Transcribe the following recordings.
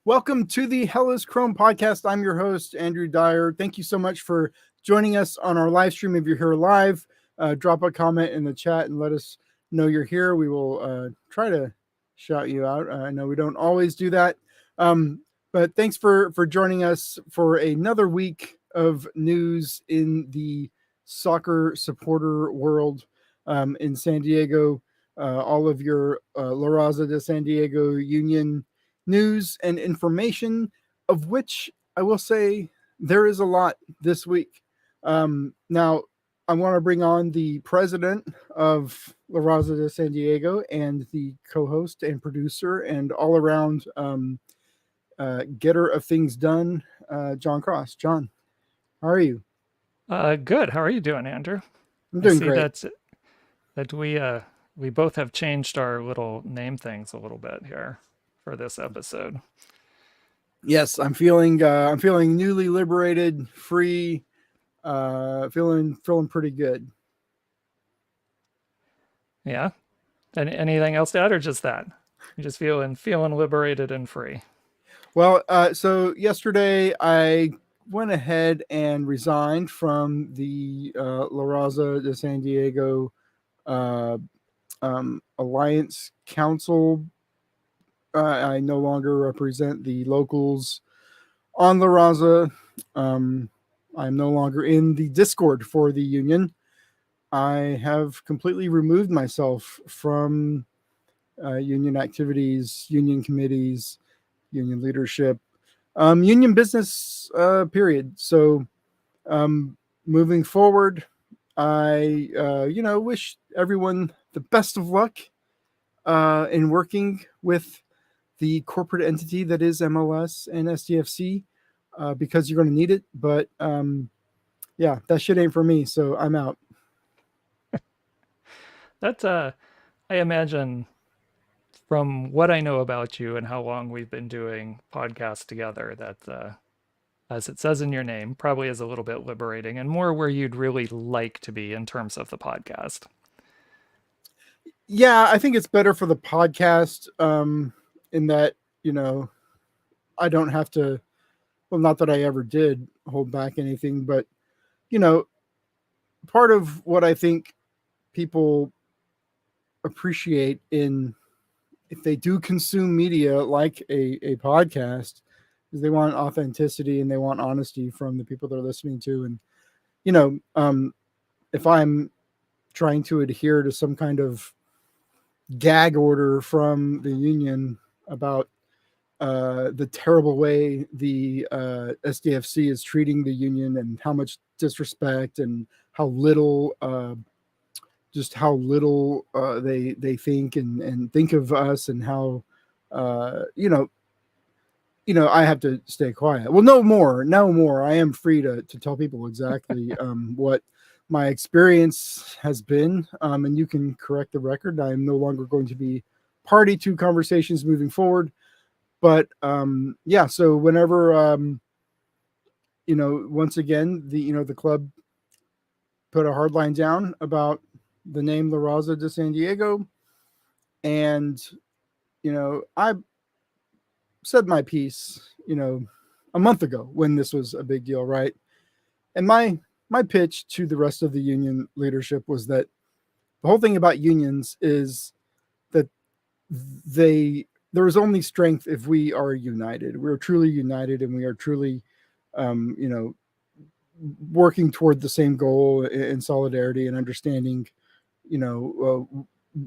Welcome to the Hell is Chrome podcast. I'm your host, Andrew Dyer. Thank you so much for joining us on our live stream. If you're here live, drop a comment in the chat and let us know you're here. We will try to shout you out. I know we don't always do that. But thanks for joining us for another week of news in the soccer supporter world in San Diego. All of your La Raza de San Diego Union news and information, of which I will say there is a lot this week. Now, I want to bring on the president of La Raza de San Diego and the co-host and producer and all-around getter of things done, John Cross. John, how are you? Good. How are you doing, Andrew? I'm I doing see great. that we both have changed our little name things a little bit here for this episode. Yes, I'm feeling newly liberated, free, feeling pretty good. Yeah. Anything else to add, or just that? You just feeling liberated and free. Well, so yesterday I went ahead and resigned from the La Raza de San Diego uh, Alliance Council. I no longer represent the locals on La Raza. Um, I'm no longer in the Discord for the union. I have completely removed myself from union activities, union committees, union leadership, union business, period. So, um, moving forward, I, wish everyone the best of luck in working with the corporate entity that is MLS and SDFC because you're going to need it. But yeah, that shit ain't for me. So I'm out. That I imagine from what I know about you and how long we've been doing podcasts together, that as it says in your name, probably is a little bit liberating and more where you'd really like to be in terms of the podcast. Yeah, I think it's better for the podcast in that, I don't have to, well, not that I ever did hold back anything, but, you know, part of what I think people appreciate in if they do consume media like a podcast is they want authenticity and they want honesty from the people they're listening to. And, you know, um, if I'm trying to adhere to some kind of gag order from the union about the terrible way the SDFC is treating the union and how much disrespect and how little, just how little they think and think of us and how, uh, you know, I have to stay quiet. Well, no more, no more. I am free to tell people exactly what my experience has been, and you can correct the record. I am no longer going to be party to conversations moving forward. But yeah, so whenever once again the club put a hard line down about the name La Raza de San Diego, and I said my piece, a month ago when this was a big deal, right? And my pitch to the rest of the union leadership was that the whole thing about unions is that there is only strength if we are united. We're truly united, and we are truly, um, you know, working toward the same goal in solidarity and understanding,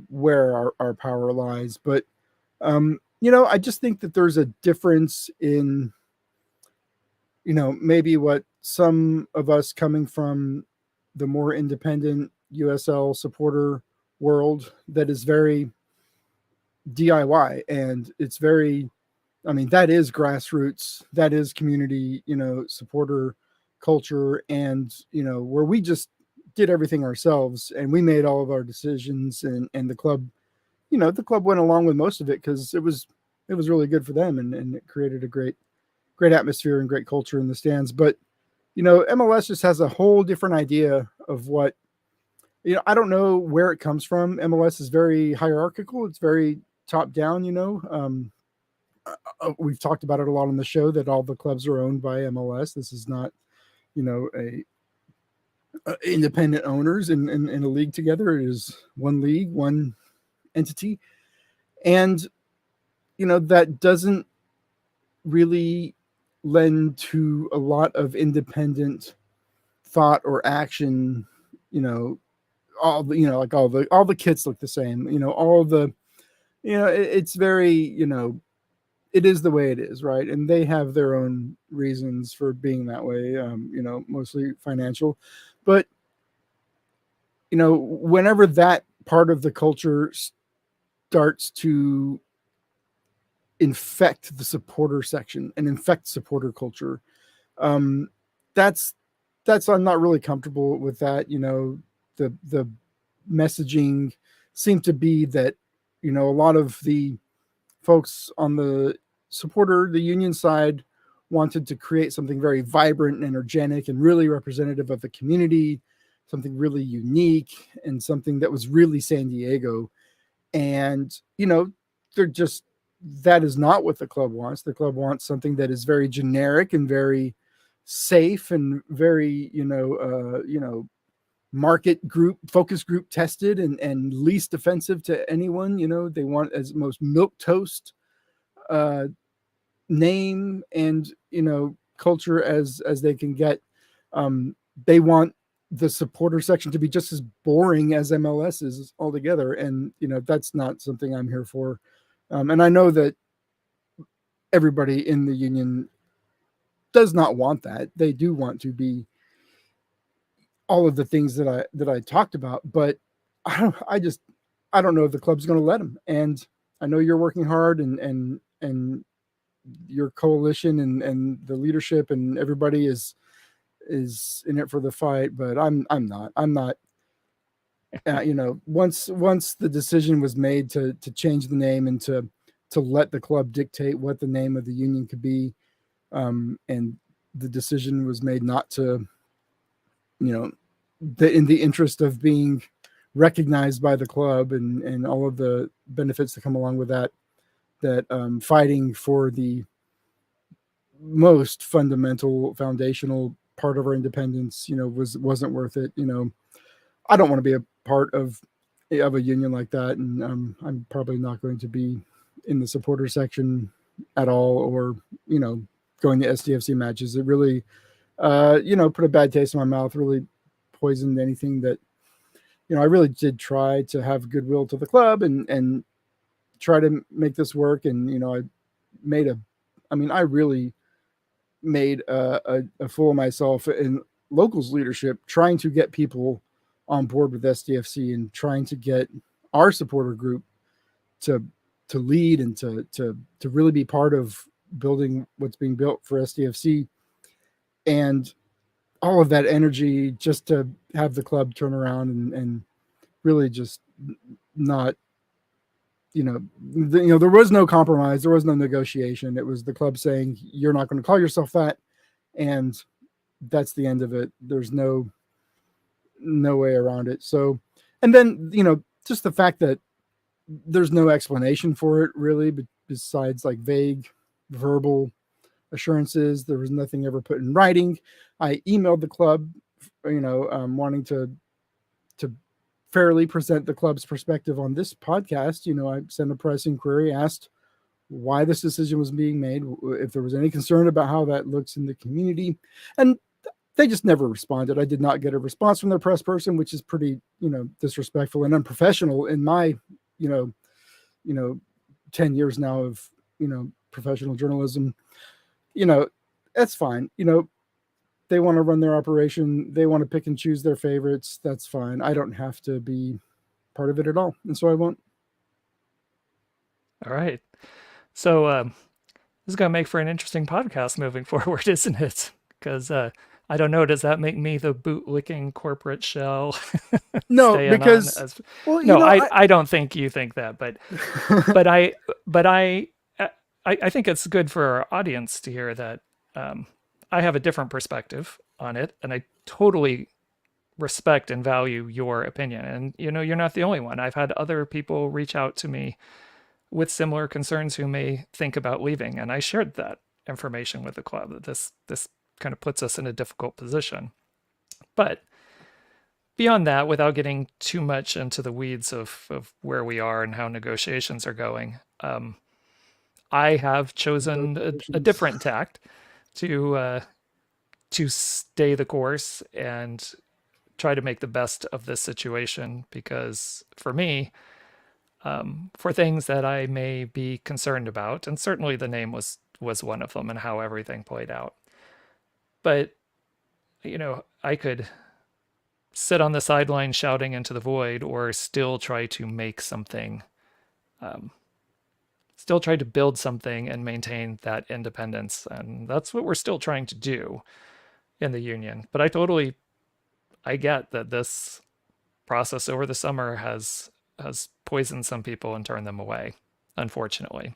where our power lies. But I just think that there's a difference in, maybe what some of us coming from the more independent USL supporter world that is very DIY and it's very, I mean, that is grassroots, that is community, supporter culture, and where we just did everything ourselves and we made all of our decisions, and the club, the club went along with most of it because it was really good for them, and it created a great atmosphere and great culture in the stands. But MLS just has a whole different idea of what, I don't know where it comes from. MLS is very hierarchical. It's very top down, we've talked about it a lot on the show that all the clubs are owned by MLS. This is not, a independent owners in a league together. It is one league, one entity, and that doesn't really lend to a lot of independent thought or action. All the all the kits look the same. All the it's very it is the way it is, right? And they have their own reasons for being that way, mostly financial. But, whenever that part of the culture starts to infect the supporter section and infect supporter culture, um, that's I'm not really comfortable with that. The messaging seemed to be that, a lot of the folks on the union side wanted to create something very vibrant and energetic and really representative of the community, something really unique and something that was really San Diego. And, they're just, that is not what the club wants. The club wants something that is very generic and very safe and very, market group, focus group tested and least offensive to anyone. They want as most milk toast name and culture as they can get. They want the supporter section to be just as boring as MLS is altogether, and that's not something I'm here for. And I know that everybody in the union does not want that. They do want to be all of the things that I talked about, but I don't know if the club's going to let them. And I know you're working hard, and your coalition and the leadership and everybody is in it for the fight, but I'm not. Once the decision was made to change the name and to let the club dictate what the name of the union could be, and the decision was made not to, in the interest of being recognized by the club and all of the benefits that come along with that fighting for the most fundamental foundational part of our independence, wasn't worth it. I don't want to be a part of a union like that, and I'm probably not going to be in the supporter section at all, or going to SDFC matches. It really put a bad taste in my mouth, really poisoned anything that I really did try to have goodwill to the club and try to make this work. And I really made a fool of myself in locals leadership, trying to get people on board with SDFC and trying to get our supporter group to lead and to really be part of building what's being built for SDFC, and all of that energy just to have the club turn around and really just not, there was no compromise. There was no negotiation. It was the club saying, you're not going to call yourself that. And that's the end of it. There's no way around it. So, and then, just the fact that there's no explanation for it really, but besides like vague verbal assurances, there was nothing ever put in writing. I emailed the club, wanting to fairly present the club's perspective on this podcast. I sent a press inquiry, asked why this decision was being made, if there was any concern about how that looks in the community, and they just never responded. I did not get a response from their press person, which is pretty, disrespectful and unprofessional in my, 10 years now of, professional journalism. That's fine. They want to run their operation. They want to pick and choose their favorites. That's fine. I don't have to be part of it at all. And so I won't. All right. So this is going to make for an interesting podcast moving forward, isn't it? Because I don't know. Does that make me the bootlicking corporate shell? No, because I don't think you think that, but I think it's good for our audience to hear that I have a different perspective on it, and I totally respect and value your opinion. And you're not the only one. I've had other people reach out to me with similar concerns who may think about leaving. And I shared that information with the club that this kind of puts us in a difficult position. But beyond that, without getting too much into the weeds of where we are and how negotiations are going, I have chosen a different tact to stay the course and try to make the best of this situation. Because for me, for things that I may be concerned about, and certainly the name was one of them and how everything played out. But I could sit on the sideline shouting into the void, or still try to make something, still try to build something and maintain that independence. And that's what we're still trying to do in the union. But I get that this process over the summer has poisoned some people and turned them away, unfortunately.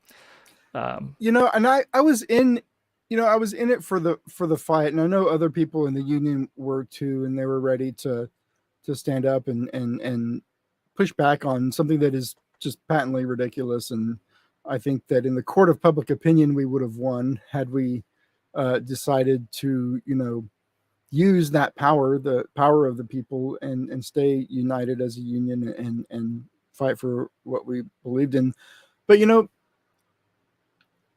And I was in it for the fight, and I know other people in the union were too, and they were ready to stand up and push back on something that is just patently ridiculous. And I think that in the court of public opinion, we would have won had we decided to, use that power, the power of the people, and stay united as a union and fight for what we believed in. But,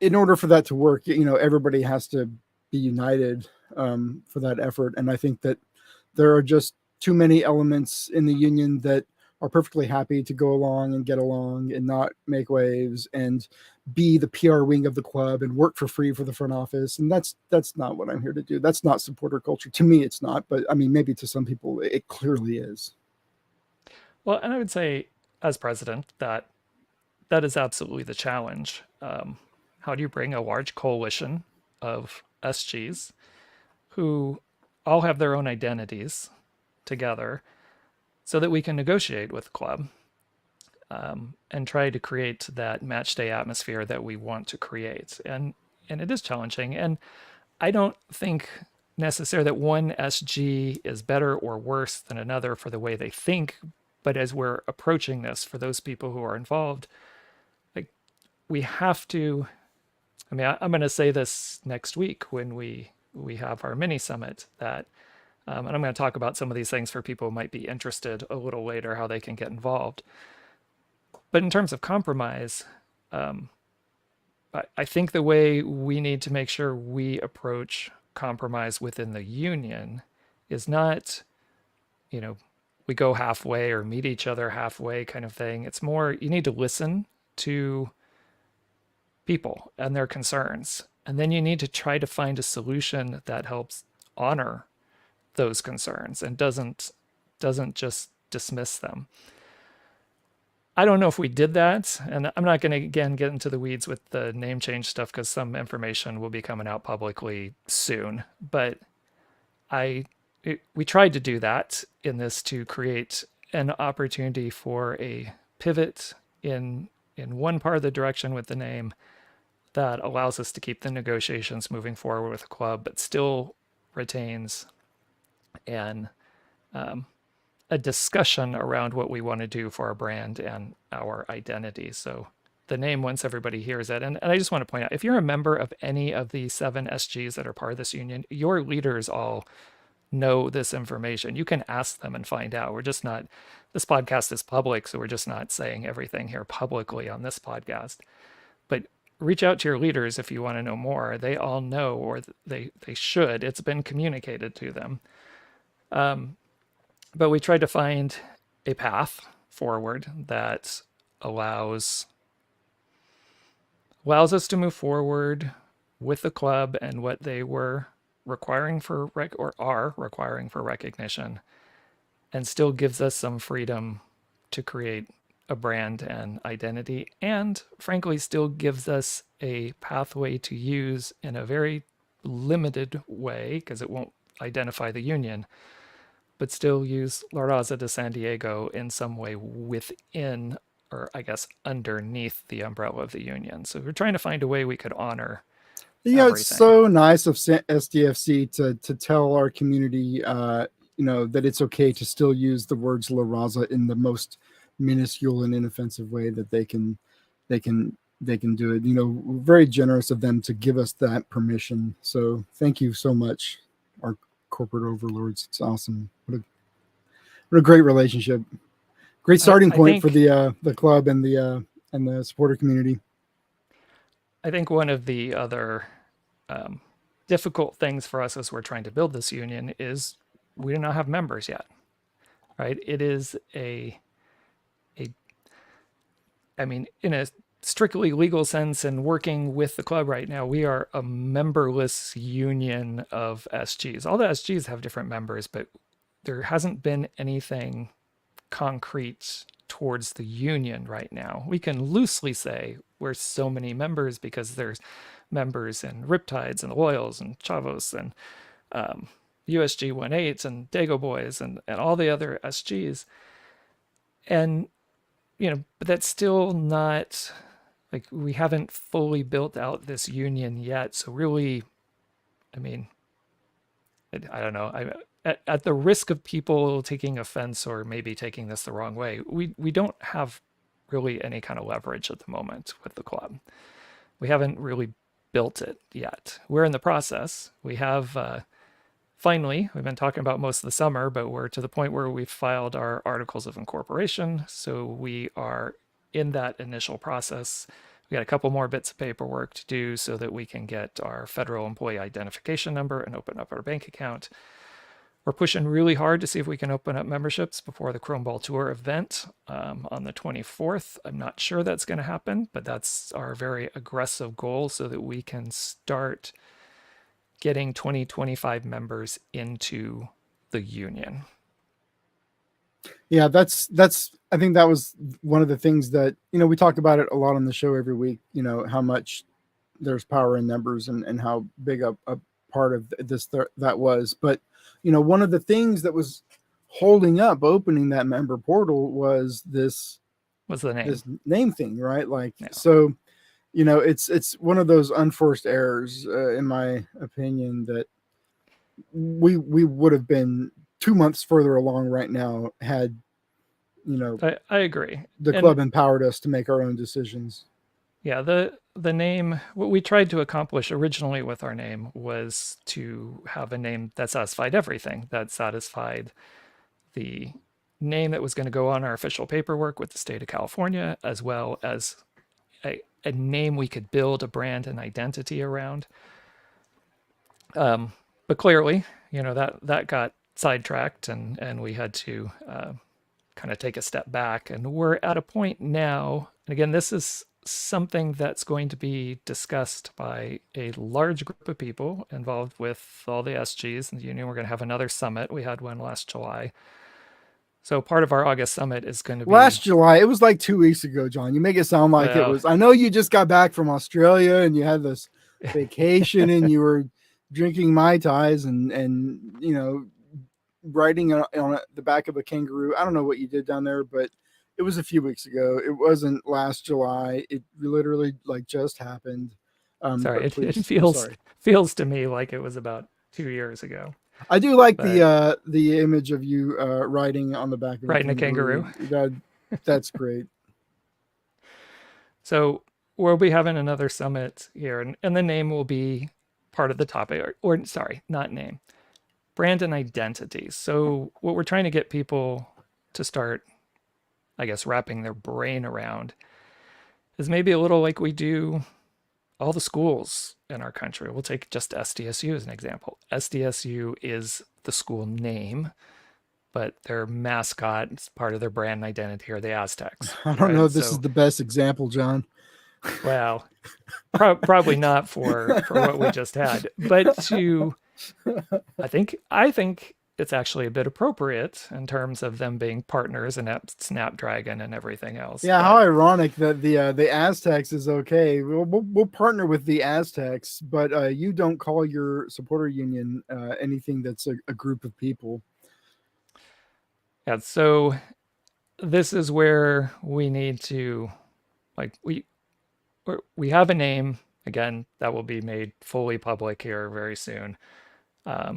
in order for that to work, everybody has to be united for that effort. And I think that there are just too many elements in the union that are perfectly happy to go along and get along and not make waves and be the PR wing of the club and work for free for the front office. And that's not what I'm here to do. That's not supporter culture. To me, it's not. But I mean, maybe to some people, it clearly is. Well, and I would say, as president, that is absolutely the challenge. How do you bring a large coalition of SGs who all have their own identities together so that we can negotiate with the club and try to create that match day atmosphere that we want to create? And it is challenging. And I don't think necessarily that one SG is better or worse than another for the way they think. But as we're approaching this, for those people who are involved, we have to, I'm going to say this next week when we have our mini summit, that, and I'm going to talk about some of these things for people who might be interested a little later, how they can get involved. But in terms of compromise, I think the way we need to make sure we approach compromise within the union is not, we go halfway or meet each other halfway kind of thing. It's more, you need to listen to people and their concerns. And then you need to try to find a solution that helps honor those concerns and doesn't just dismiss them. I don't know if we did that, and I'm not going to again get into the weeds with the name change stuff because some information will be coming out publicly soon. But we tried to do that in this to create an opportunity for a pivot in one part of the direction with the name that allows us to keep the negotiations moving forward with the club, but still retains a discussion around what we want to do for our brand and our identity. So the name, once everybody hears it, and I just want to point out, if you're a member of any of the 7 SGs that are part of this union, your leaders all know this information. You can ask them and find out. We're just not, this podcast is public, so we're just not saying everything here publicly on this podcast. But reach out to your leaders if you want to know more. They all know, or they should. It's been communicated to them. But we tried to find a path forward that allows us to move forward with the club and what they were requiring for are requiring for recognition, and still gives us some freedom to create a brand and identity, and frankly still gives us a pathway to use in a very limited way, because it won't identify the union, but still use La Raza de San Diego in some way within, or I guess underneath, the umbrella of the union. So we're trying to find a way we could honor everything. It's so nice of SDFC to tell our community, that it's okay to still use the words La Raza in the most minuscule and inoffensive way that they can they can do it. We're very generous of them to give us that permission. So thank you so much, our corporate overlords. It's awesome. What a great relationship. Great starting I point for think the club and the supporter community. I think one of the other um, difficult things for us as we're trying to build this union is we do not have members yet, right? It is a I mean, in a strictly legal sense and working with the club right now, we are a memberless union of SGs. All the SGs have different members, but there hasn't been anything concrete towards the union right now. We can loosely say we're so many members because there's members in Riptides and the Loyals and Chavos and USG 18s and Dago Boys and all the other SGs. And, but that's still not like we haven't fully built out this union yet. So really, I mean, I don't know. At the risk of people taking offense or maybe taking this the wrong way, we don't have really any kind of leverage at the moment with the club. We haven't really built it yet. We're in the process. We have finally, we've been talking about most of the summer, but we're to the point where we've filed our articles of incorporation. So we are in that initial process. We got a couple more bits of paperwork to do so that we can get our federal employee identification number and open up our bank account. We're pushing really hard to see if we can open up memberships before the Chrome Ball Tour event on the 24th. I'm not sure that's going to happen, but that's our very aggressive goal so that we can start getting 2025 members into the union. Yeah, that's I think that was one of the things that, we talk about it a lot on the show every week, how much there's power in numbers and how big a part of this that was. But, one of the things that was holding up opening that member portal was this name thing, right? Like, yeah. So, it's one of those unforced errors, in my opinion, that we would have been 2 months further along right now had, I agree. The club empowered us to make our own decisions. Yeah, the name, what we tried to accomplish originally with our name was to have a name that satisfied everything, that satisfied the name that was going to go on our official paperwork with the state of California, as well as a name we could build a brand and identity around. But clearly, that got sidetracked and we had to kind of take a step back. And we're at a point now, and again, this is something that's going to be discussed by a large group of people involved with all the SGs in the union. We're going to have another summit. We had one last July. So part of our August summit is going to be last July. It was like 2 weeks ago, John. You make it sound like it was. I know you just got back from Australia and you had this vacation and you were drinking Mai Tais and riding on the back of a kangaroo. I don't know what you did down there, but it was a few weeks ago. It wasn't last July. It literally just happened. Sorry, it feels to me like it was about 2 years ago. I do like the image of you riding on the back of a kangaroo. That's great. So we'll be having another summit here, and the name will be part of the topic, or sorry, not name, brand and identity. So what we're trying to get people to start, I guess, wrapping their brain around is maybe a little like we do all the schools in our country. We'll take just SDSU as an example. SDSU is the school name, but their mascot is part of their brand identity are the Aztecs. I don't know if this is the best example, John. Well, probably not for what we just had, but I think it's actually a bit appropriate in terms of them being partners and Snapdragon and everything else. Yeah, how ironic that the Aztecs is okay. We'll partner with the Aztecs, but you don't call your supporter union anything that's a group of people. Yeah, so this is where we need to, like, we have a name, again, that will be made fully public here very soon. But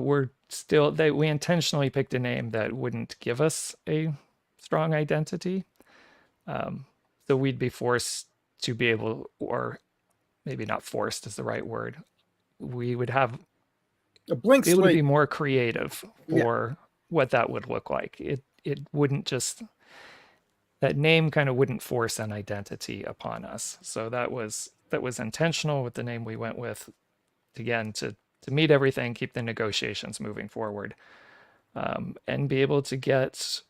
we intentionally picked a name that wouldn't give us a strong identity. So we'd be forced to be able, or maybe not forced is the right word. We would have A blank be able to be slate. more creative Yeah. for what that would look like. It wouldn't just, that name kind of wouldn't force an identity upon us. So that was intentional with the name we went with, again, to meet everything, keep the negotiations moving forward, and be able to get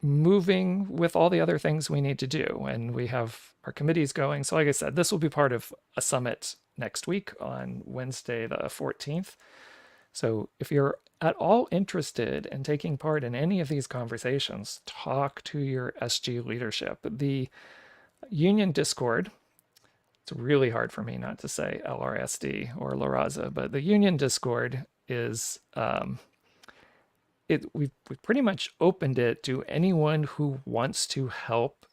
moving with all the other things we need to do. And we have our committees going. So like I said, this will be part of a summit next week on Wednesday the 14th. So if you're at all interested in taking part in any of these conversations, talk to your SG leadership. The union Discord, it's really hard for me not to say LRSD or La Raza, but the union Discord is we've pretty much opened it to anyone who wants to help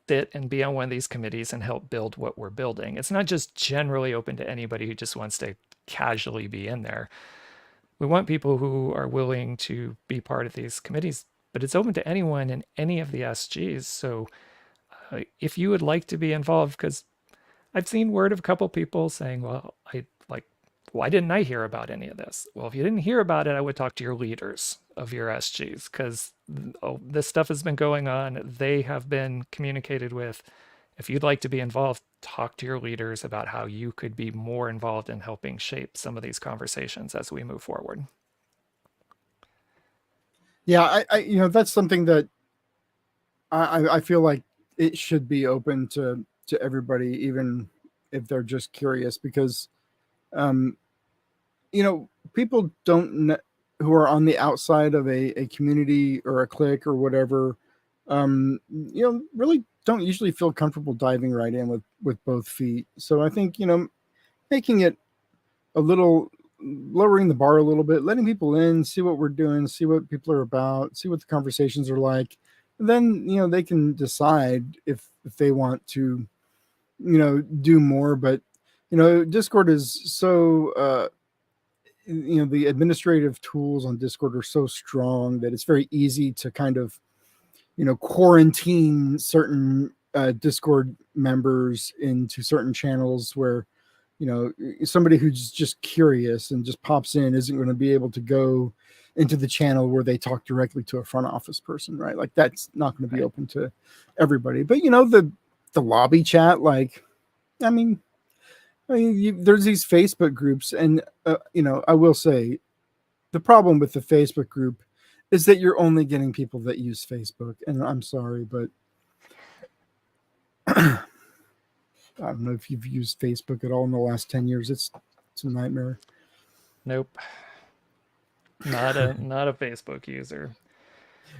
sit and be on one of these committees and help build what we're building. It's not just generally open to anybody who just wants to casually be in there. We want people who are willing to be part of these committees, but it's open to anyone in any of the SGs. So if you would like to be involved, because I've seen word of a couple people saying, well, why didn't I hear about any of this? Well, if you didn't hear about it, I would talk to your leaders of your SGs, because this stuff has been going on. They have been communicated with. If you'd like to be involved, talk to your leaders about how you could be more involved in helping shape some of these conversations as we move forward. Yeah, that's something that I feel like it should be open to everybody, even if they're just curious, because people who are on the outside of a community or a clique or whatever, really don't usually feel comfortable diving right in with both feet. So I think, making it a little, lowering the bar a little bit, letting people in, see what we're doing, see what people are about, see what the conversations are like. And then, they can decide if they want to, do more. But, Discord is so, the administrative tools on Discord are so strong that it's very easy to kind of, quarantine certain Discord members into certain channels where, somebody who's just curious and just pops in isn't going to be able to go into the channel where they talk directly to a front office person, right? Like that's not going to be open to everybody. But the lobby chat, like, I mean, there's these Facebook groups, and I will say, the problem with the Facebook group is that you're only getting people that use Facebook, and I'm sorry, but I don't know if you've used Facebook at all in the last 10 years. It's a nightmare. Nope. Not a Facebook user.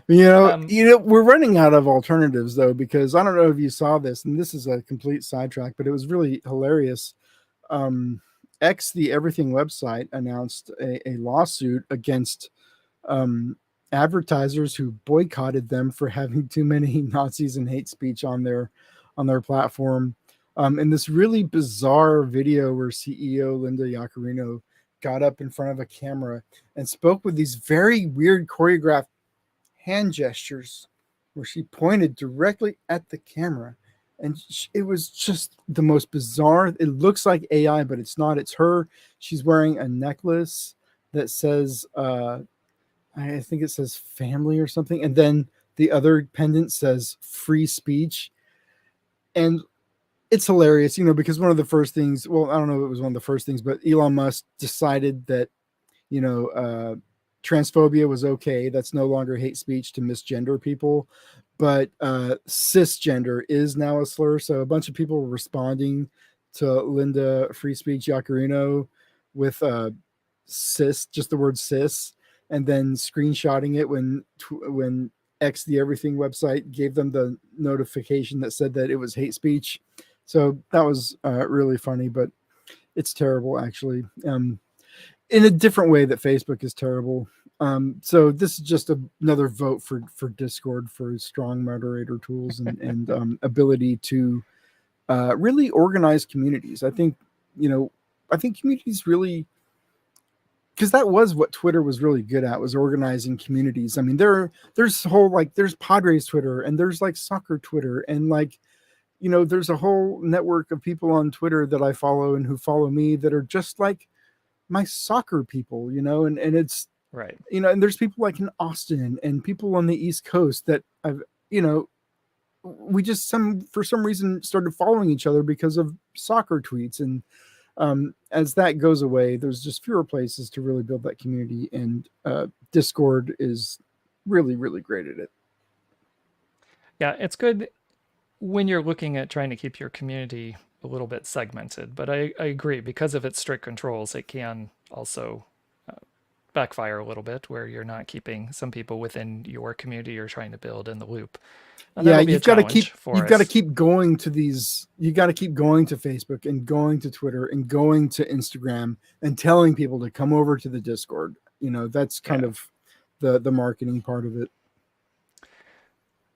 We're running out of alternatives though, because I don't know if you saw this, and this is a complete sidetrack, but it was really hilarious. X, the Everything website, announced a lawsuit against advertisers who boycotted them for having too many Nazis and hate speech on their platform. In this really bizarre video where CEO Linda Yaccarino got up in front of a camera and spoke with these very weird choreographed hand gestures where she pointed directly at the camera. And it was just the most bizarre. It looks like AI, but it's not. It's her. She's wearing a necklace that says, I think it says family or something. And then the other pendant says free speech. And it's hilarious, because one of the first things, well, I don't know if it was one of the first things, but Elon Musk decided that, transphobia was okay. That's no longer hate speech to misgender people. But cisgender is now a slur. So a bunch of people were responding to Linda Free Speech Yaccarino with cis, just the word cis, and then screenshotting it when X, the Everything website, gave them the notification that said that it was hate speech. So that was really funny, but it's terrible, actually, in a different way that Facebook is terrible. So this is just another vote for Discord, for strong moderator tools and ability to really organize communities. I think communities really because that was what Twitter was really good at, was organizing communities. I mean, there's whole, like, there's Padres Twitter, and there's like soccer Twitter, and like, there's a whole network of people on Twitter that I follow and who follow me that are just like my soccer people, and it's, Right. and there's people like in Austin and people on the East Coast that I've, we just for some reason started following each other because of soccer tweets. And as that goes away, there's just fewer places to really build that community, and Discord is really, really great at it. Yeah, it's good when you're looking at trying to keep your community a little bit segmented, but I agree, because of its strict controls, it can also backfire a little bit, where you're not keeping some people within your community you're trying to build in the loop. And Yeah, that'll be a challenge for you've got to us. keep going to these. You got to keep going to Facebook and going to Twitter and going to Instagram and telling people to come over to the Discord. That's kind Yeah. of the marketing part of it.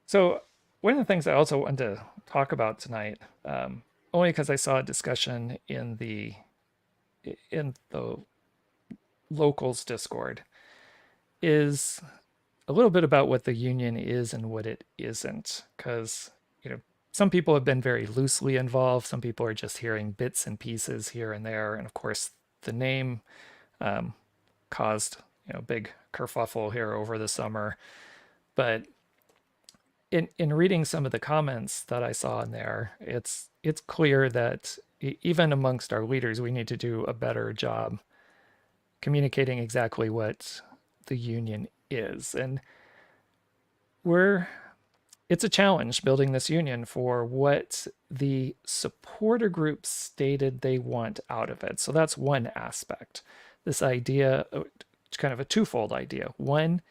So one of the things I also wanted to talk about tonight, only because I saw a discussion in the locals Discord, is a little bit about what the union is and what it isn't. Because some people have been very loosely involved. Some people are just hearing bits and pieces here and there. And of course, the name caused big kerfuffle here over the summer. But in reading some of the comments that I saw in there, it's clear that even amongst our leaders, we need to do a better job communicating exactly what the union is. And it's a challenge building this union for what the supporter groups stated they want out of it. So that's one aspect. This idea, kind of a twofold idea. One,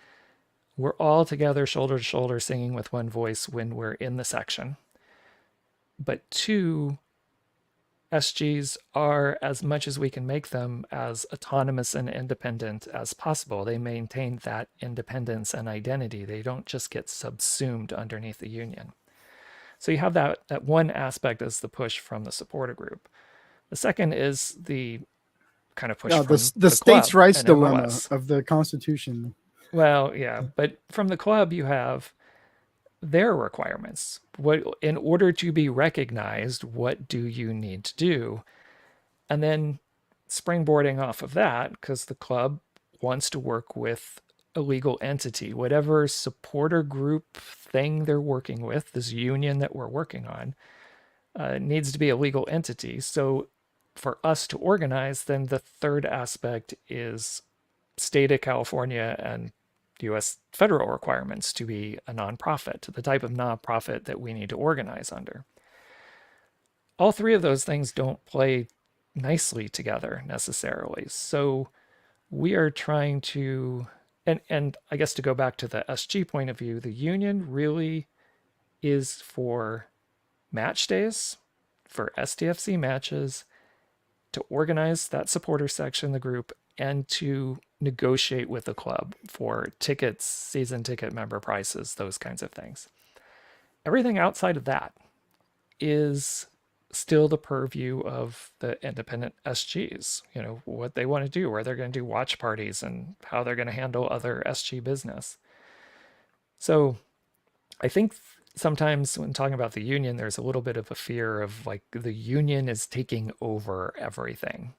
we're all together, shoulder to shoulder, singing with one voice when we're in the section. But two, SGs are, as much as we can make them, as autonomous and independent as possible. They maintain that independence and identity. They don't just get subsumed underneath the union. So you have that one aspect as the push from the supporter group. The second is the kind of push from The the states' club rights and dilemma MOS. of the Constitution. Well, yeah, but from the club you have their requirements. What, in order to be recognized, what do you need to do? And then springboarding off of that, because the club wants to work with a legal entity, whatever supporter group thing they're working with, this union that we're working on, needs to be a legal entity. So for us to organize, then the third aspect is state of California and US federal requirements to be a nonprofit, the type of nonprofit that we need to organize under. All three of those things don't play nicely together necessarily. So we are trying to, and I guess to go back to the SG point of view, the union really is for match days, for STFC matches, to organize that supporter section, the group, and to negotiate with the club for tickets, season ticket member prices, those kinds of things. Everything outside of that is still the purview of the independent SGs, what they want to do, where they're going to do watch parties, and how they're going to handle other SG business. So I think sometimes when talking about the union, there's a little bit of a fear of like the union is taking over everything.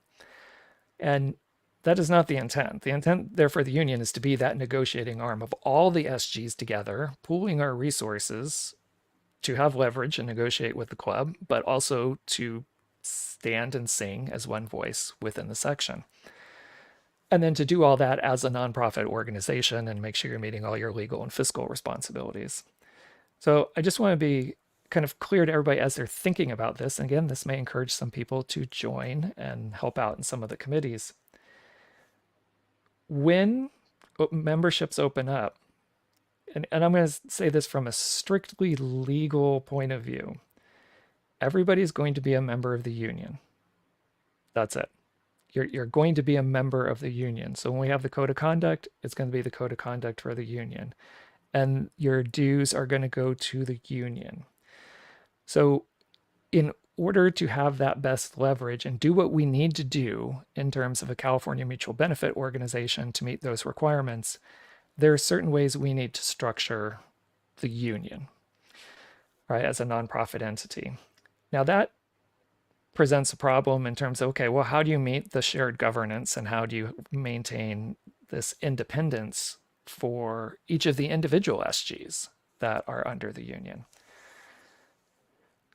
And that is not the intent. The intent, therefore, the union is to be that negotiating arm of all the SGs together, pooling our resources to have leverage and negotiate with the club, but also to stand and sing as one voice within the section. And then to do all that as a nonprofit organization and make sure you're meeting all your legal and fiscal responsibilities. So I just want to be kind of clear to everybody as they're thinking about this. And again, this may encourage some people to join and help out in some of the committees. When memberships open up, and I'm going to say this from a strictly legal point of view, everybody's going to be a member of the union. That's it. You're going to be a member of the union. So when we have the code of conduct, it's going to be the code of conduct for the union. And your dues are going to go to the union. So in order to have that best leverage and do what we need to do in terms of a California mutual benefit organization to meet those requirements, there are certain ways we need to structure the union, right, as a nonprofit entity. Now that presents a problem in terms of, okay, well, how do you meet the shared governance and how do you maintain this independence for each of the individual SGs that are under the union?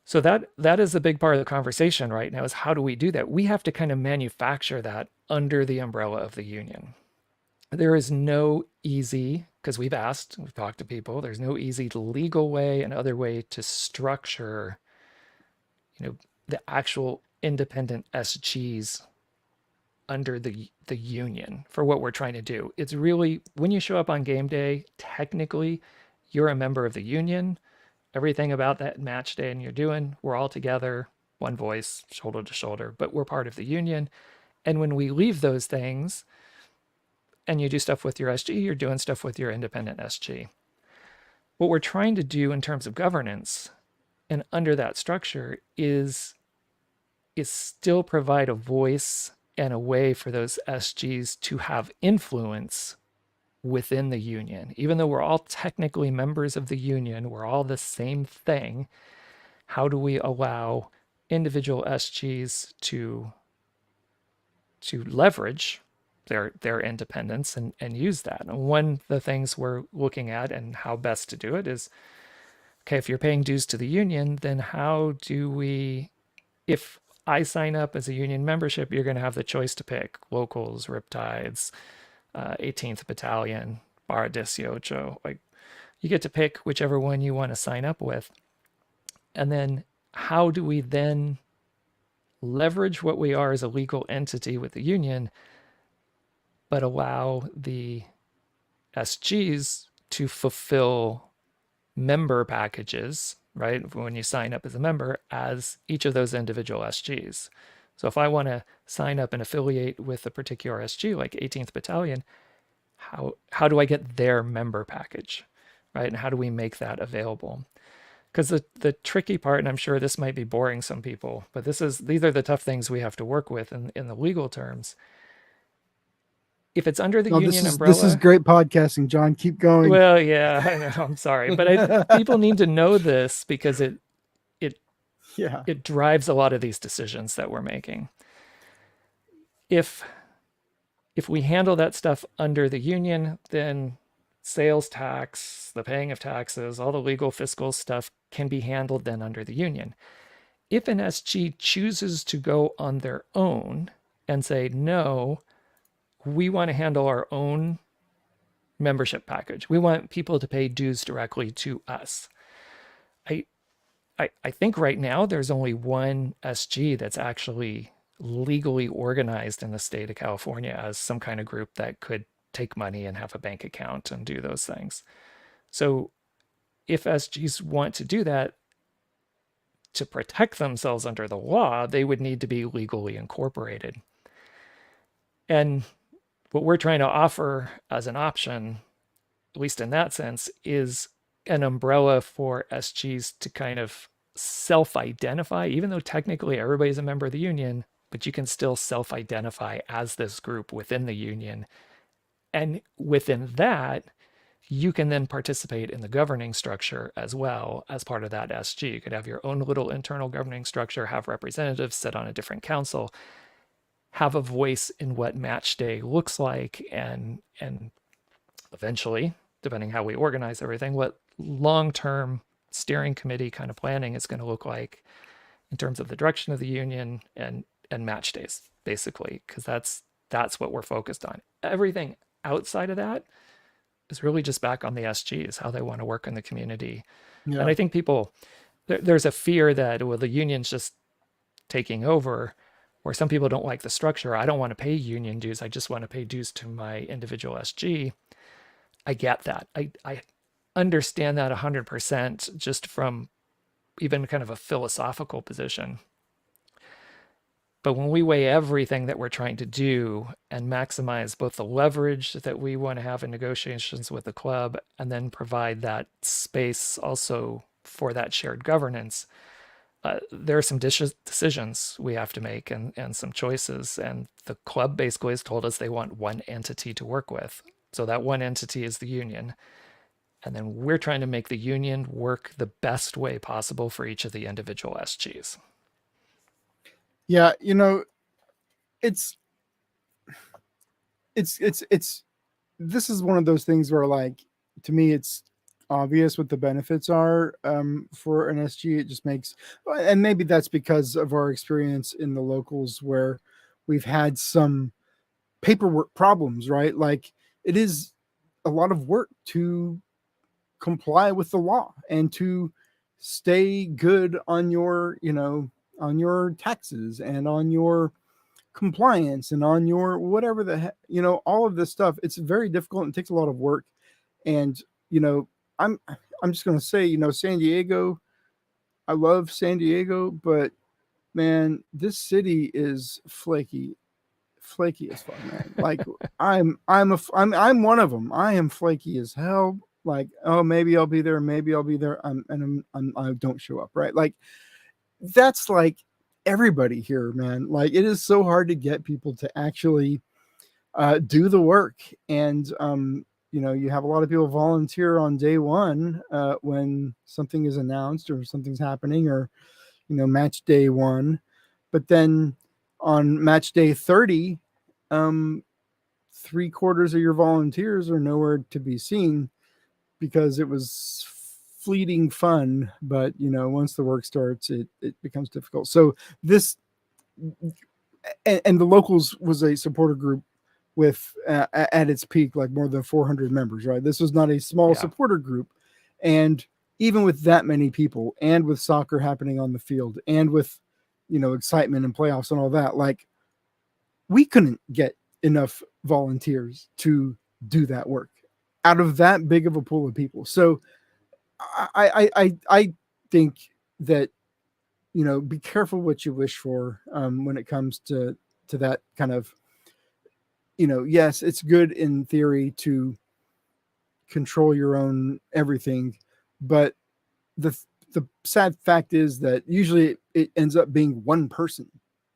So that is a big part of the conversation right now, is how do we do that? We have to kind of manufacture that under the umbrella of the union. There is no easy, because we've talked to people, there's no easy legal way and other way to structure, the actual independent SGs under the union for what we're trying to do. It's really, when you show up on game day, technically you're a member of the union. Everything about that match day and you're doing, we're all together, one voice, shoulder to shoulder, but we're part of the union. And when we leave those things and you do stuff with your SG, you're doing stuff with your independent SG. What we're trying to do in terms of governance and under that structure is still provide a voice and a way for those SGs to have influence within the union. Even though we're all technically members of the union, we're all the same thing. How do we allow individual SGs to leverage their independence and use that? And one of the things we're looking at and how best to do it is, okay, if you're paying dues to the union, then how do we, if I sign up as a union membership, you're going to have the choice to pick locals, Riptides, 18th Battalion, Barra 18. Like, you get to pick whichever one you want to sign up with. And then how do we then leverage what we are as a legal entity with the union, but allow the SGs to fulfill member packages, right? When you sign up as a member, as each of those individual SGs. So if I want to sign up and affiliate with a particular SG, like 18th Battalion, how do I get their member package, right? And how do we make that available? Because the tricky part, and I'm sure this might be boring some people, but these are the tough things we have to work with in the legal terms. If it's under the union umbrella, this is great podcasting, John. Keep going. Well, yeah, I know. I'm sorry, but people need to know this because it drives a lot of these decisions that we're making. If we handle that stuff under the union, then sales tax, the paying of taxes, all the legal fiscal stuff can be handled then under the union. If an SG chooses to go on their own and say, no, we want to handle our own membership package, we want people to pay dues directly to us. I think right now there's only one SG that's actually legally organized in the state of California as some kind of group that could take money and have a bank account and do those things. So if SGs want to do that to protect themselves under the law, they would need to be legally incorporated. And what we're trying to offer as an option, at least in that sense, is an umbrella for SGs to kind of self-identify, even though technically everybody's a member of the union, but you can still self-identify as this group within the union. And within that, you can then participate in the governing structure as well as part of that SG. You could have your own little internal governing structure, have representatives sit on a different council, have a voice in what match day looks like, and eventually, depending how we organize everything, what long-term steering committee kind of planning is going to look like in terms of the direction of the union and match days, basically, because that's what we're focused on. Everything outside of that is really just back on the SGs, how they want to work in the community. Yeah. And I think there's a fear that, well, the union's just taking over, or some people don't like the structure. I don't want to pay union dues. I just want to pay dues to my individual SG. I get that. I understand that 100% just from even kind of a philosophical position. But when we weigh everything that we're trying to do and maximize both the leverage that we want to have in negotiations with the club and then provide that space also for that shared governance, there are some decisions we have to make, and some choices. And the club basically has told us they want one entity to work with. So that one entity is the union. And then we're trying to make the union work the best way possible for each of the individual SGs. Yeah, it's it's this is one of those things where, like, to me it's obvious what the benefits are for an SG. It just makes, and maybe that's because of our experience in the locals where we've had some paperwork problems, right? Like, it is a lot of work to comply with the law and to stay good on your, on your taxes and on your compliance and on your whatever all of this stuff. It's very difficult and takes a lot of work. And i'm I'm just going to say, San Diego, I love San Diego, but man, this city is flaky as fuck, man. Like, I'm one of them. I am flaky as hell. Like, oh, maybe I'll be there, maybe I'll be there, I don't show up, right? Like, that's like everybody here, man. Like, it is so hard to get people to actually do the work. And you have a lot of people volunteer on day one when something is announced or something's happening, or match day one. But then on match day 30, 3/4 of your volunteers are nowhere to be seen because it was fleeting fun. But once the work starts, it becomes difficult. So this, and the locals was a supporter group with at its peak like more than 400 members, right? This was not a small supporter group. And even with that many people, and with soccer happening on the field, and with excitement and playoffs and all that, like, we couldn't get enough volunteers to do that work out of that big of a pool of people. So I think that be careful what you wish for when it comes to that kind of, yes, it's good in theory to control your own everything, but the sad fact is that usually it ends up being one person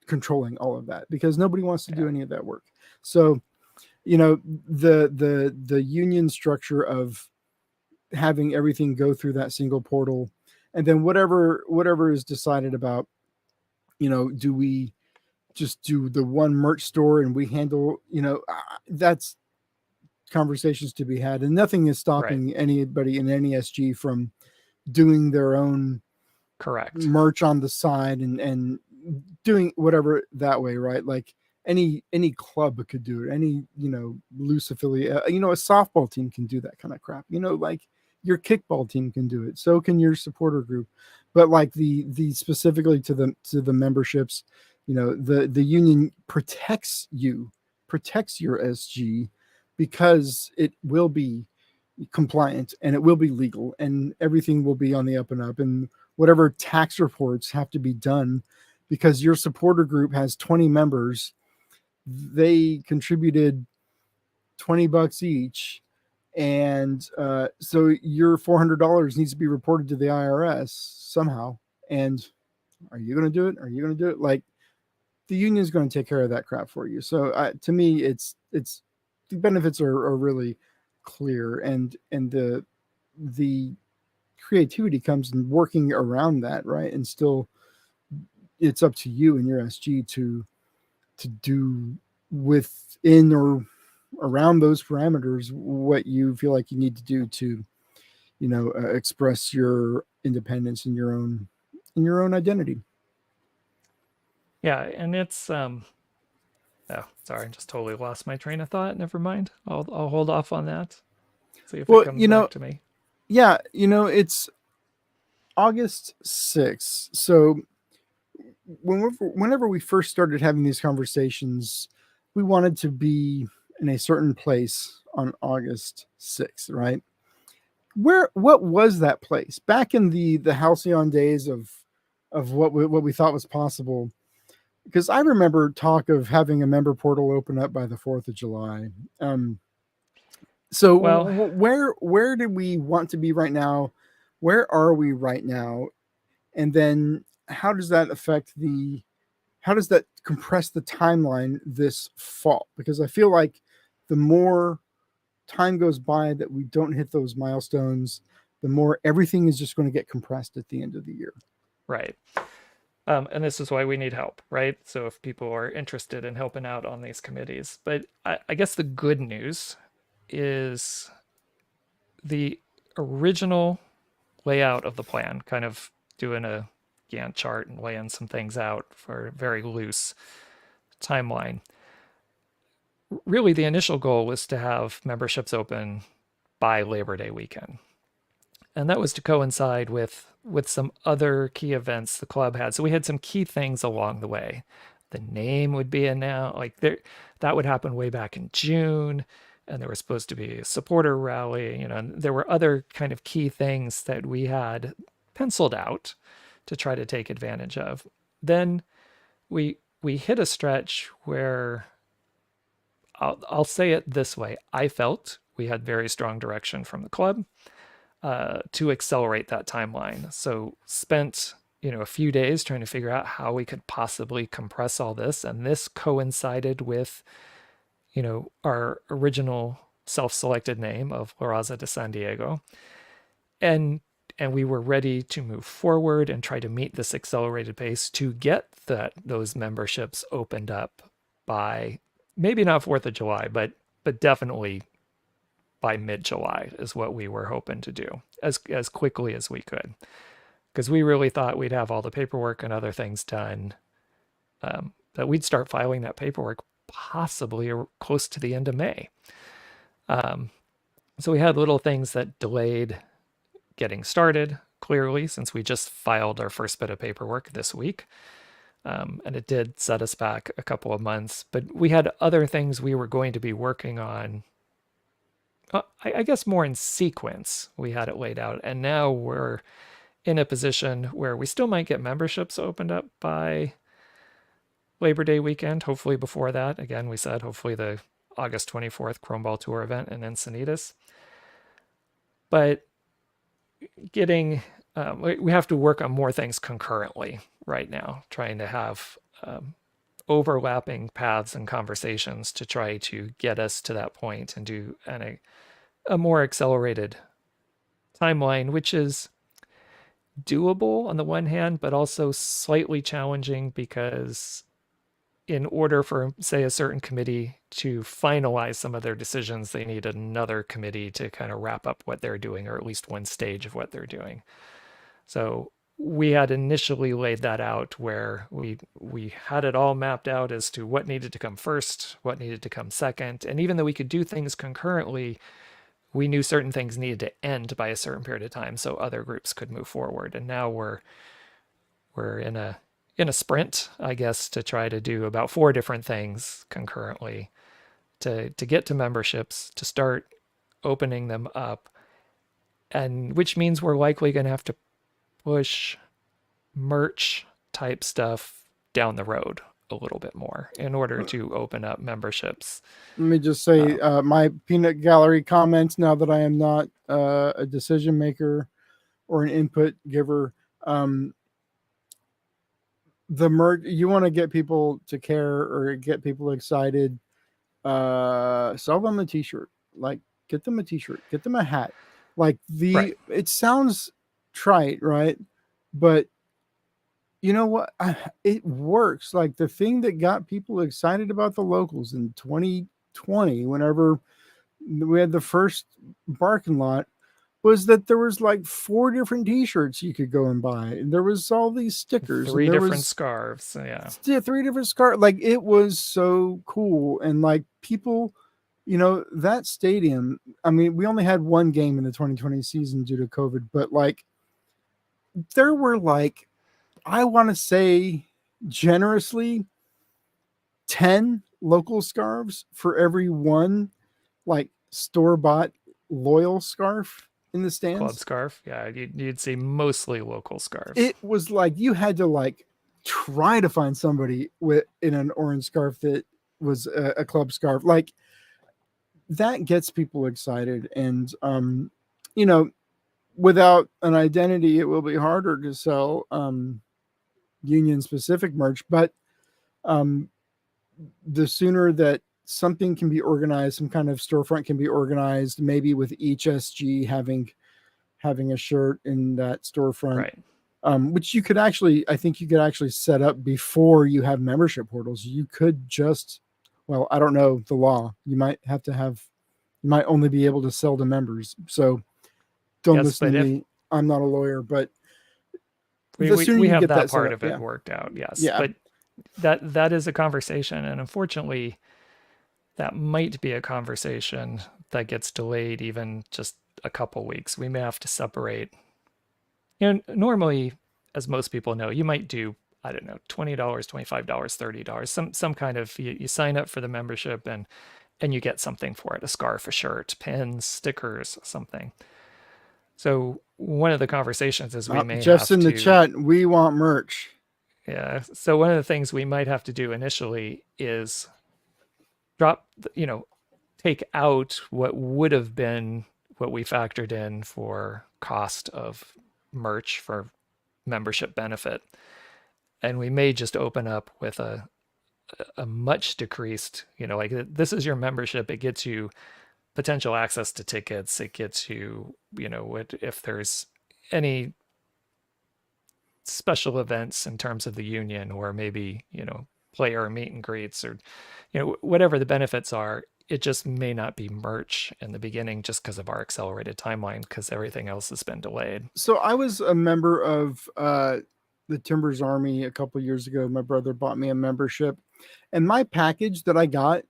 controlling all of that because nobody wants to do any of that work. So the union structure of having everything go through that single portal, and then whatever is decided about, do we just do the one merch store and we handle, that's conversations to be had, and nothing is stopping anybody in any SG from doing their own merch on the side and doing whatever that way, right? Like, any club could do it, any loose affiliate, a softball team can do that kind of crap, like your kickball team can do it, so can your supporter group. But like the specifically to the memberships, the union protects your SG because it will be compliant and it will be legal and everything will be on the up and up, and whatever tax reports have to be done because your supporter group has 20 members, they contributed $20 each, and so your $400 needs to be reported to the IRS somehow. And are you going to do it? Like, the union is going to take care of that crap for you. So to me, it's the benefits are really clear, and the creativity comes in working around that, right? And still, it's up to you and your SG to do within or around those parameters what you feel like you need to do to express your independence in your own identity. And it's oh, sorry, I just totally lost my train of thought. Never mind. I'll hold off on that. See if it comes back to me. Yeah, it's August 6th. So whenever we first started having these conversations, we wanted to be in a certain place on August 6th, right? What was that place back in the halcyon days of what we thought was possible? Because I remember talk of having a member portal open up by the 4th of July. So where did we want to be right now? Where are we right now? And then how does that affect how does that compress the timeline this fall? Because I feel like the more time goes by that we don't hit those milestones, the more everything is just going to get compressed at the end of the year. Right. And this is why we need help, right? So if people are interested in helping out on these committees. But I guess the good news is the original layout of the plan, kind of doing a Gantt chart and laying some things out for a very loose timeline. Really, the initial goal was to have memberships open by Labor Day weekend. And that was to coincide with some other key events the club had. So we had some key things along the way. The name would be announced, like there, that would happen way back in June, and there was supposed to be a supporter rally. And there were other kind of key things that we had penciled out to try to take advantage of. Then we hit a stretch where I'll say it this way: I felt we had very strong direction from the club to accelerate that timeline. So spent a few days trying to figure out how we could possibly compress all this, and this coincided with our original self-selected name of La Raza de San Diego, and we were ready to move forward and try to meet this accelerated pace to get those memberships opened up by maybe not 4th of July, but definitely by mid-July is what we were hoping to do as quickly as we could, because we really thought we'd have all the paperwork and other things done, that we'd start filing that paperwork possibly close to the end of May. So we had little things that delayed getting started, clearly, since we just filed our first bit of paperwork this week. And it did set us back a couple of months, but we had other things we were going to be working on, I guess more in sequence. We had it laid out, and now we're in a position where we still might get memberships opened up by Labor Day weekend, hopefully before that. Again, we said hopefully the August 24th Chrome Ball Tour event in Encinitas. But we have to work on more things concurrently right now, trying to have overlapping paths and conversations to try to get us to that point and do a more accelerated timeline, which is doable on the one hand, but also slightly challenging, because in order for, say, a certain committee to finalize some of their decisions, they need another committee to kind of wrap up what they're doing, or at least one stage of what they're doing. So we had initially laid that out where we had it all mapped out as to what needed to come first, what needed to come second. And even though we could do things concurrently, we knew certain things needed to end by a certain period of time so other groups could move forward. And now we're in a sprint, I guess, to try to do about 4 different things concurrently to get to memberships, to start opening them up, and which means we're likely going to have to push merch type stuff down the road a little bit more in order to open up memberships. Let me just say my peanut gallery comments, now that I am not a decision maker or an input giver. The merch, you want to get people to care or get people excited, sell them a t-shirt. Like, get them a t-shirt, get them a hat. Like Right. It sounds trite, right? But you know what? It works. Like, the thing that got people excited about the locals in 2020, whenever we had the first parking lot, was that there was like 4 different t-shirts you could go and buy, and there was all these stickers, 3 and there different was scarves. Yeah. 3 different scarves. Like, it was so cool. And like, people, that stadium, I mean, we only had 1 game in the 2020 season due to COVID, but like, there were like, I want to say generously 10 local scarves for every 1 like store-bought loyal scarf in the stands. Club scarf. Yeah, you'd see mostly local scarves. It was like you had to like try to find somebody in an orange scarf that was a club scarf. Like, that gets people excited. And without an identity, it will be harder to sell union specific merch, but um, the sooner that something can be organized, some kind of storefront can be organized, maybe with each SG having a shirt in that storefront, Right. which you could actually, I think you could actually set up before you have membership portals. You could just, well, I don't know the law. You might have to have, you might only be able to sell to members. So don't Yes, listen but to if me. I'm not a lawyer, but we, the we, sooner we you have get that that set part up, of it yeah, worked out, yes. yeah. But that is a conversation, and unfortunately, that might be a conversation that gets delayed even just a couple weeks. We may have to separate. Normally, as most people know, you might do, I don't know, $20, $25, $30, some kind of, you sign up for the membership and you get something for it, a scarf, a shirt, pins, stickers, something. So one of the conversations is we may Jeff's have in the to, chat. We want merch. yeah. So one of the things we might have to do initially is drop, take out what would have been what we factored in for cost of merch for membership benefit. And we may just open up with a much decreased, like this is your membership. It gets you potential access to tickets. It gets you, if there's any special events in terms of the union, or maybe, player meet and greets, or, whatever the benefits are, it just may not be merch in the beginning just because of our accelerated timeline, because everything else has been delayed. So I was a member of the Timbers Army a couple years ago. My brother bought me a membership, and my package that I got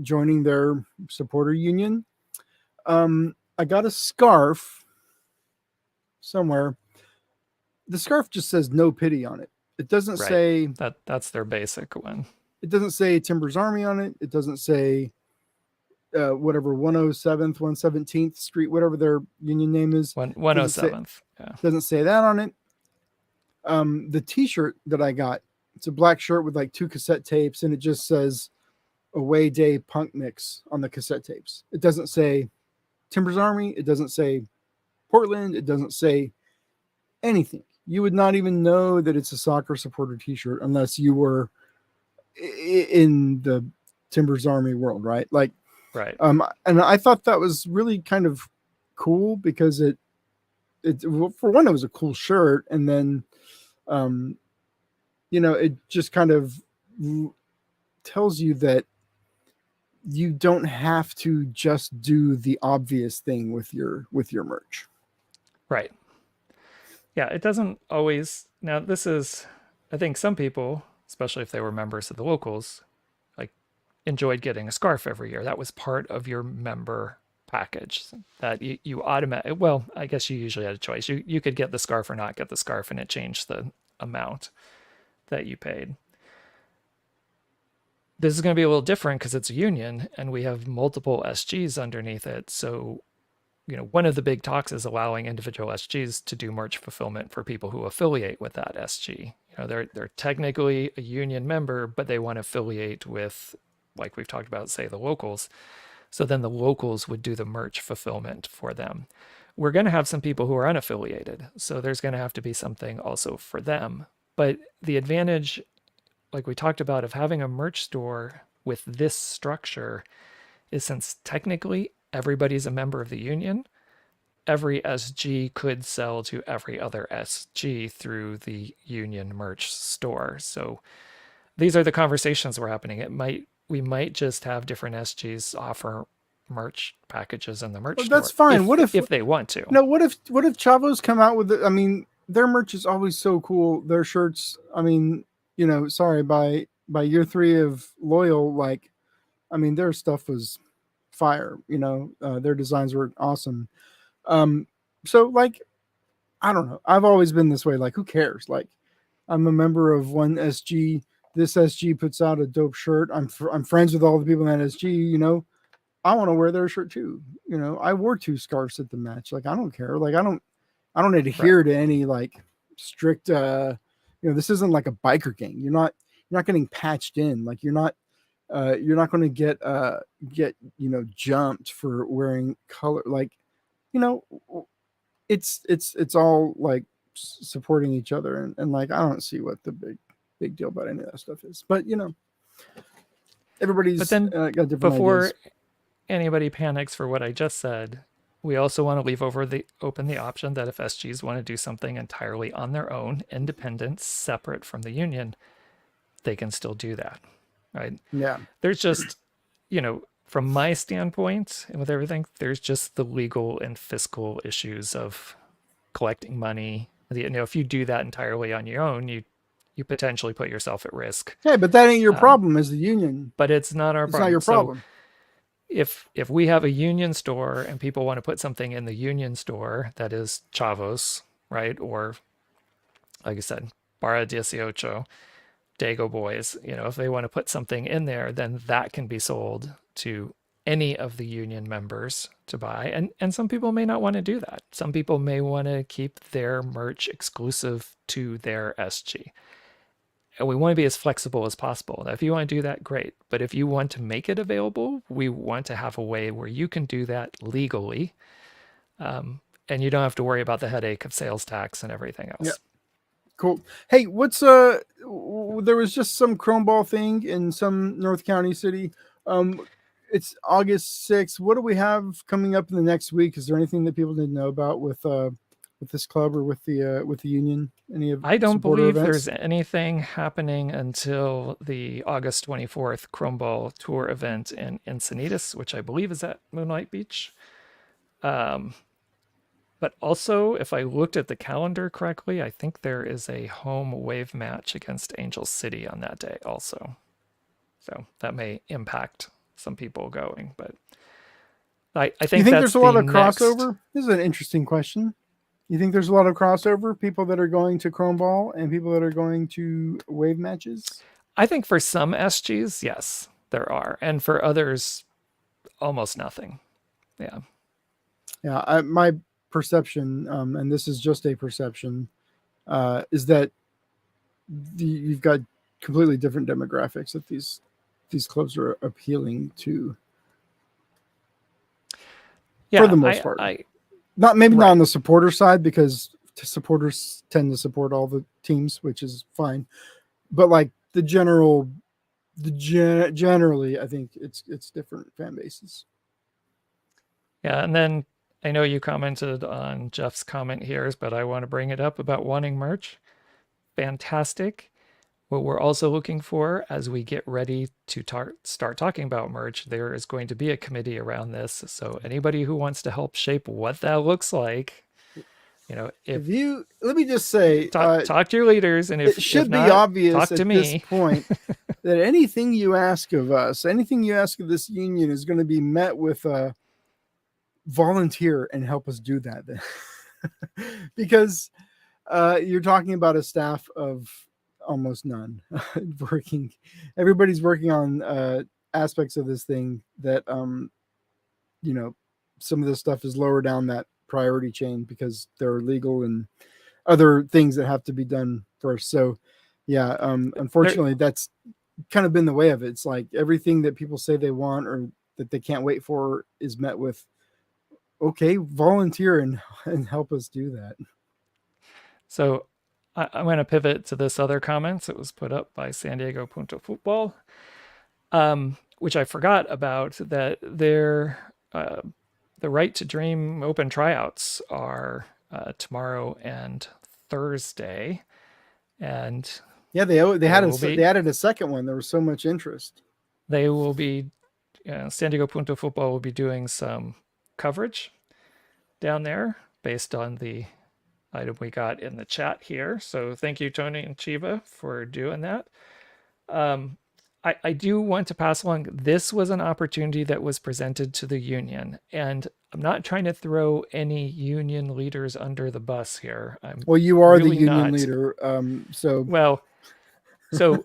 joining their supporter union, I got a scarf somewhere. The scarf just says "No Pity" on it. It doesn't Right. say That's their basic one. it doesn't say Timbers Army on it. It doesn't say whatever 107th, 117th Street, whatever their union name is. 107th. Yeah. Doesn't say that on it. The T-shirt that I got, it's a black shirt with like 2 cassette tapes, and it just says "Away Day Punk Mix" on the cassette tapes. It doesn't say Timbers Army. It doesn't say Portland. It doesn't say anything. You would not even know that it's a soccer supporter T-shirt unless you were in the Timbers Army world, right? Like, Right. and I thought that was really kind of cool because it well, for one, it was a cool shirt, and then it just kind of tells you that you don't have to just do the obvious thing with your merch. Right. Yeah, it doesn't always. Now, this is, I think some people, especially if they were members of the locals, like enjoyed getting a scarf every year. That was part of your member package that you automatically, well, I guess you usually had a choice. You could get the scarf or not get the scarf, and it changed the amount that you paid. This is going to be a little different because it's a union and we have multiple SGs underneath it. So, one of the big talks is allowing individual SGs to do merch fulfillment for people who affiliate with that SG. They're technically a union member, but they want to affiliate with, like we've talked about, say the locals. So then the locals would do the merch fulfillment for them. We're going to have some people who are unaffiliated, so there's going to have to be something also for them. But the advantage, like we talked about, of having a merch store with this structure is, since technically everybody's a member of the union, every SG could sell to every other SG through the union merch store. So these are the conversations we're happening. We might just have different SGs offer merch packages in the merch store. That's fine. If they want to? No, what if Chavos come out with I mean, their merch is always so cool. Their shirts, I mean, sorry, by year 3 of Loyal, like, I mean, their stuff was fire. Their designs were awesome. So like, I don't know. I've always been this way. Like, who cares? Like, I'm a member of one SG. This SG puts out a dope shirt. I'm friends with all the people in that SG. I want to wear their shirt too. I wore 2 scarves at the match. Like, I don't care. Like, I don't adhere to any like strict. This isn't like a biker gang. You're not getting patched in. Like, you're not going to get jumped for wearing color. Like, it's all like supporting each other, and like I don't see what the big deal about any of that stuff is. But everybody's But then got different before ideas. anybody panics for what I just said, we also want to leave open the option that if SGs want to do something entirely on their own, independent, separate from the union, they can still do that, right? Yeah. There's just, from my standpoint and with everything, there's just the legal and fiscal issues of collecting money. If you do that entirely on your own, you potentially put yourself at risk. Hey, but that ain't your Um, problem as the union. but it's not our It's not problem. your So problem. if we have a union store and people want to put something in the union store that is Chavos, right? Or like I said, Barra 18, Dago Boys, if they want to put something in there, then that can be sold to any of the union members to buy. And some people may not want to do that. Some people may want to keep their merch exclusive to their SG. And we want to be as flexible as possible. Now, if you want to do that, great. But if you want to make it available, we want to have a way where you can do that legally. And you don't have to worry about the headache of sales tax and everything Yeah. else. Cool. Hey, what's there was just some Chrome Ball thing in some North County city. It's August 6th. What do we have coming up in the next week? Is there anything that people didn't know about with this club or with the union? Any of I don't supporter believe events? there's anything happening until the August 24th Chrome Ball Tour event in Encinitas, which I believe is at Moonlight Beach. But also, if I looked at the calendar correctly, I think there is a home wave match against Angel City on that day also. So that may impact some people going, but I think You think that's there's a lot the of next. crossover? This is an interesting question. You think there's a lot of crossover? People that are going to Chrome Ball and people that are going to wave matches? I think for some SGs, yes, there are. And for others, almost nothing. Yeah. Yeah, my perception, and this is just a perception, is that you've got completely different demographics that these clubs are appealing to. Yeah, for the most part. Not right. not on the supporter side, because supporters tend to support all the teams, which is fine. But like generally, I think it's different fan bases. Yeah, and then I know you commented on Jeff's comment here, but I want to bring it up about wanting merch. Fantastic. What we're also looking for as we get ready to start talking about merch, there is going to be a committee around this. So anybody who wants to help shape what that looks like, if you let me just say, talk to your leaders, and if it should if be not, obvious talk to at me. this point that anything you ask of us, anything you ask of this union, is going to be met with a volunteer and help us do that. Because you're talking about a staff of almost none working. Everybody's working on aspects of this thing that some of this stuff is lower down that priority chain because there are legal and other things that have to be done first. So yeah, unfortunately that's kind of been the way of it. It's like everything that people say they want or that they can't wait for is met with, okay, volunteer and help us do that. So I'm going to pivot to this other comment that was put up by San Diego Punto Football, which I forgot about, that the Right to Dream open tryouts are tomorrow and Thursday. And yeah, they added a second one. There was so much interest. They will be, San Diego Punto Football will be doing some coverage down there based on the item we got in the chat here. So thank you, Tony and Chiva, for doing that. I do want to pass along, this was an opportunity that was presented to the union, and I'm not trying to throw any union leaders under the bus here. Well, you are really the union not. leader. So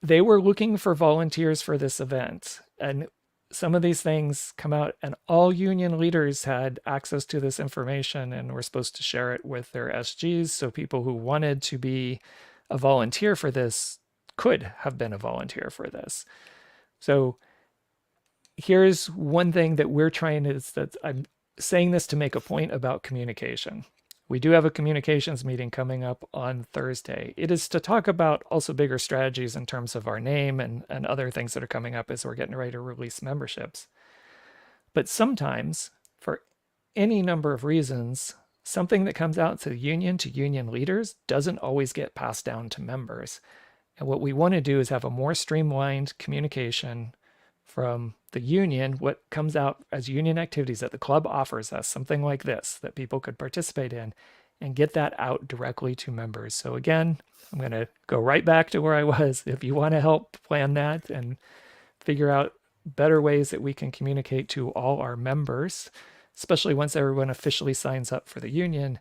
they were looking for volunteers for this event, and some of these things come out, and all union leaders had access to this information and were supposed to share it with their SGs. So people who wanted to be a volunteer for this could have been a volunteer for this. So here's one thing that we're trying to, is that I'm saying this to make a point about communication. we do have a communications meeting coming up on Thursday. It is to talk about also bigger strategies in terms of our name and other things that are coming up as we're getting ready to release memberships. But sometimes, for any number of reasons, something that comes out to union leaders doesn't always get passed down to members. And what we want to do is have a more streamlined communication from the union, what comes out as union activities that the club offers us, something like this that people could participate in, and get that out directly to members. So again, I'm going to go right back to where I was. If you want to help plan that and figure out better ways that we can communicate to all our members, especially once everyone officially signs up for the union,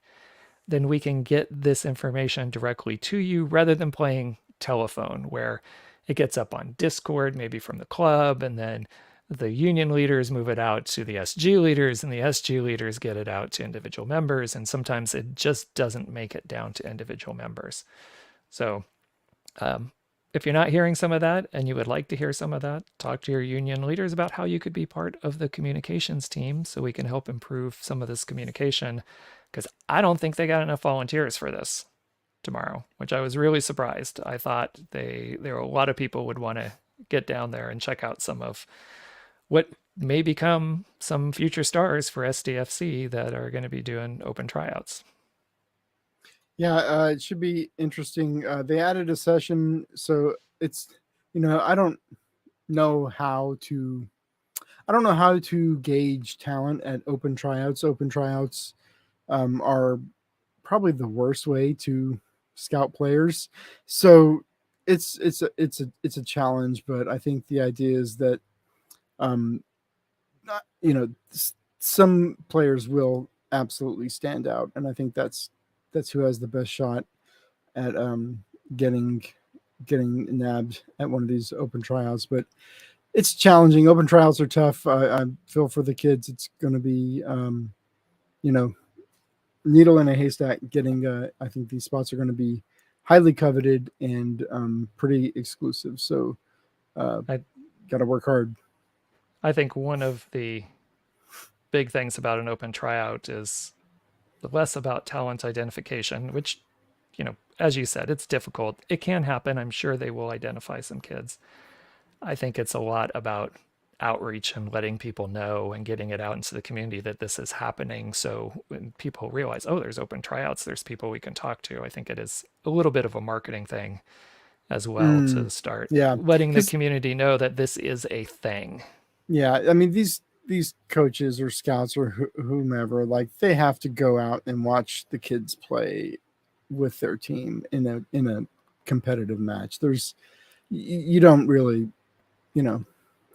then we can get this information directly to you rather than playing telephone where it gets up on Discord, maybe from the club, and then the union leaders move it out to the SG leaders, and the SG leaders get it out to individual members, and sometimes it just doesn't make it down to individual members. So if you're not hearing some of that and you would like to hear some of that, talk to your union leaders about how you could be part of the communications team so we can help improve some of this communication, because I don't think they got enough volunteers for this tomorrow, which I was really surprised. I thought there were a lot of people would want to get down there and check out some of what may become some future stars for SDFC that are going to be doing open tryouts. Yeah, it should be interesting. They added a session, so it's, I don't know how to gauge talent at open tryouts. Open tryouts are probably the worst way to scout players. So it's a challenge, but I think the idea is that some players will absolutely stand out, and I think that's who has the best shot at getting nabbed at one of these open tryouts. But it's challenging. Open tryouts are tough. I feel for the kids. It's going to be needle in a haystack getting I think these spots are going to be highly coveted and pretty exclusive, so I got to work hard. I think one of the big things about an open tryout is less about talent identification, which, as you said, it's difficult. It can happen. I'm sure they will identify some kids. I think it's a lot about outreach and letting people know and getting it out into the community that this is happening. So when people realize, oh, there's open tryouts, there's people we can talk to. I think it is a little bit of a marketing thing as well to start letting the community know that this is a thing. Yeah. I mean, these coaches or scouts or whomever, like, they have to go out and watch the kids play with their team in a competitive match. You don't really,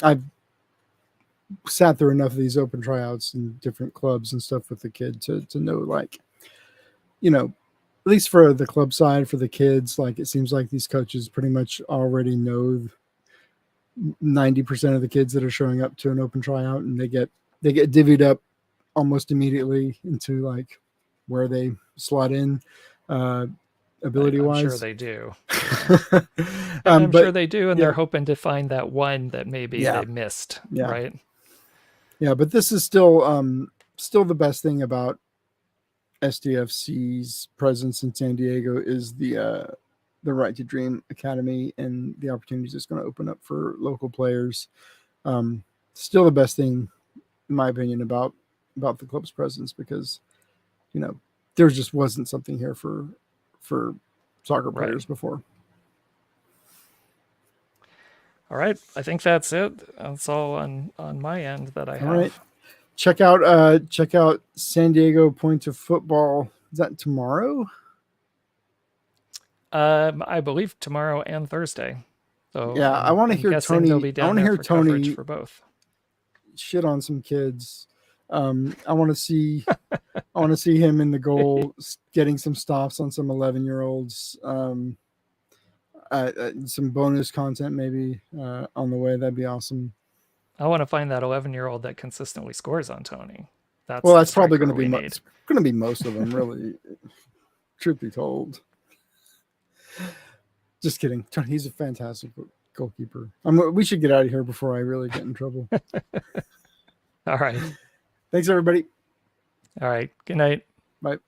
I've sat through enough of these open tryouts in different clubs and stuff with the kid to know, like, at least for the club side, for the kids, like, it seems like these coaches pretty much already know 90% of the kids that are showing up to an open tryout, and they get divvied up almost immediately into, like, where they slot in ability wise. I'm sure they do. I'm sure they do, and they're hoping to find that one that maybe they missed, right? Yeah, but this is still the best thing about SDFC's presence in San Diego is the Right to Dream Academy and the opportunities it's going to open up for local players. Still the best thing, in my opinion, about the club's presence, because there just wasn't something here for soccer players before. All right, I think that's it. That's all on my end that I have. All right. Check out San Diego Point of Football. Is that tomorrow? I believe tomorrow and Thursday. So yeah, I want to hear Tony. I want to hear Tony for both. Shit on some kids. I want to see him in the goal, getting some stops on some 11-year-olds. Some bonus content maybe on the way. That'd be awesome. I want to find that 11-year-old that consistently scores on Tony. That's probably going to be most of them, really. Truth be told. Just kidding. Tony, he's a fantastic goalkeeper. We should get out of here before I really get in trouble. All right. Thanks, everybody. All right. Good night. Bye.